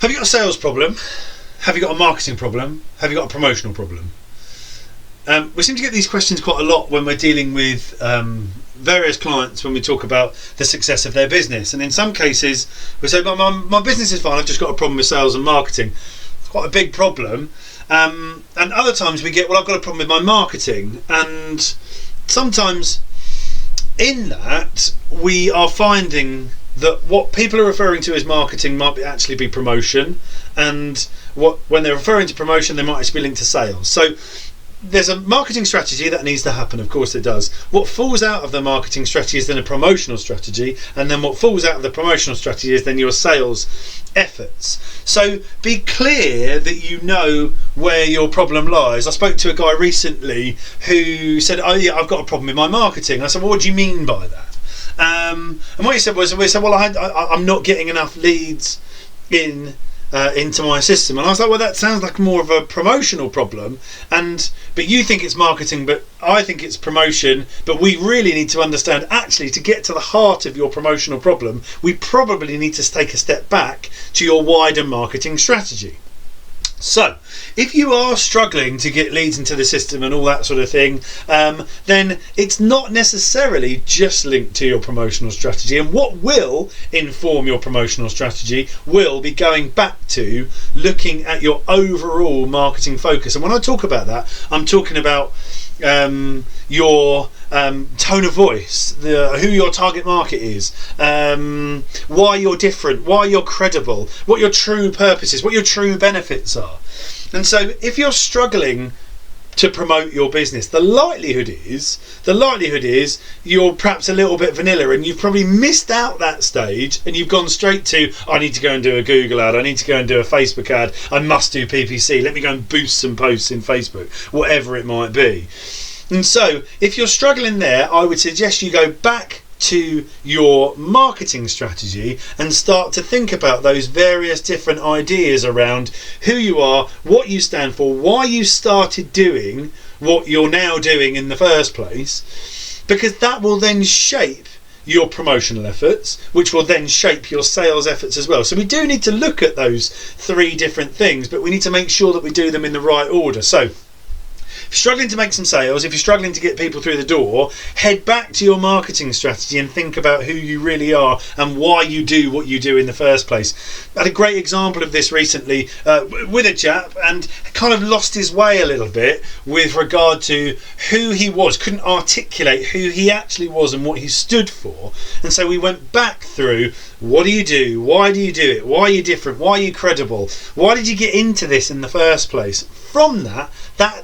Have you got a sales problem? Have you got a marketing problem? Have you got a promotional problem? We seem to get these questions quite a lot when we're dealing with various clients when we talk about the success of their business. And in some cases, we say, my business is fine, I've just got a problem with sales and marketing. It's quite a big problem. And other times we get, well, I've got a problem with my marketing. And sometimes in that, we are finding that what people are referring to as marketing might actually be promotion, and when they're referring to promotion, they might actually be linked to sales. So there's a marketing strategy that needs to happen, of course it does. What falls out of the marketing strategy is then a promotional strategy, and then what falls out of the promotional strategy is then your sales efforts. So be clear that you know where your problem lies. I spoke to a guy recently who said, oh yeah, I've got a problem with my marketing. I said, well, what do you mean by that? And what he said was, well, I'm not getting enough leads into my system. And I was like, well, that sounds like more of a promotional problem, but you think it's marketing, but I think it's promotion. But we really need to understand, actually, to get to the heart of your promotional problem, we probably need to take a step back to your wider marketing strategy. So if you are struggling to get leads into the system and all that sort of thing, then it's not necessarily just linked to your promotional strategy. And what will inform your promotional strategy will be going back to looking at your overall marketing focus. And when I talk about that, I'm talking about your tone of voice, who your target market is, why you're different, why you're credible, what your true purpose is, what your true benefits are. And so if you're struggling to promote your business, the likelihood is you're perhaps a little bit vanilla, and you've probably missed out that stage, and you've gone straight to, I need to go and do a Google ad, I need to go and do a Facebook ad, I must do PPC, let me go and boost some posts in Facebook, whatever it might be. And so if you're struggling there, I would suggest you go back to your marketing strategy and start to think about those various different ideas around who you are, what you stand for, why you started doing what you're now doing in the first place, because that will then shape your promotional efforts, which will then shape your sales efforts as well. So we do need to look at those three different things, but we need to make sure that we do them in the right order. So if you're struggling to make some sales, if you're struggling to get people through the door, head back to your marketing strategy and think about who you really are and why you do what you do in the first place. I had a great example of this recently with a chap, and kind of lost his way a little bit with regard to who he was, couldn't articulate who he actually was and what he stood for. And so we went back through, what do you do? Why do you do it? Why are you different? Why are you credible? Why did you get into this in the first place? From that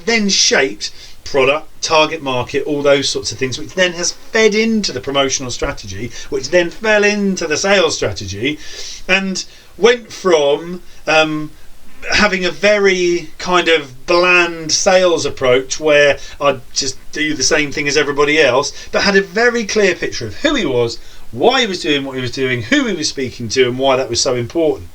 then shaped product, target market, all those sorts of things, which then has fed into the promotional strategy, which then fell into the sales strategy, and went from having a very kind of bland sales approach where I'd just do the same thing as everybody else, but had a very clear picture of who he was, why he was doing what he was doing, who he was speaking to, and why that was so important.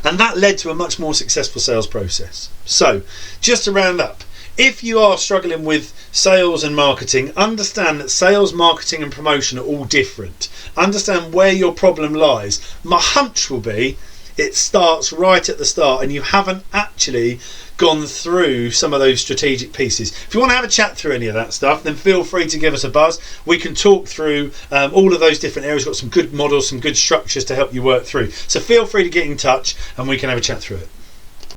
And that led to a much more successful sales process. So, just to round up, if you are struggling with sales and marketing, understand that sales, marketing and promotion are all different. Understand where your problem lies. My hunch will be it starts right at the start and you haven't actually gone through some of those strategic pieces. If you want to have a chat through any of that stuff, then feel free to give us a buzz. We can talk through all of those different areas. We've got some good models, some good structures to help you work through. So feel free to get in touch and we can have a chat through it.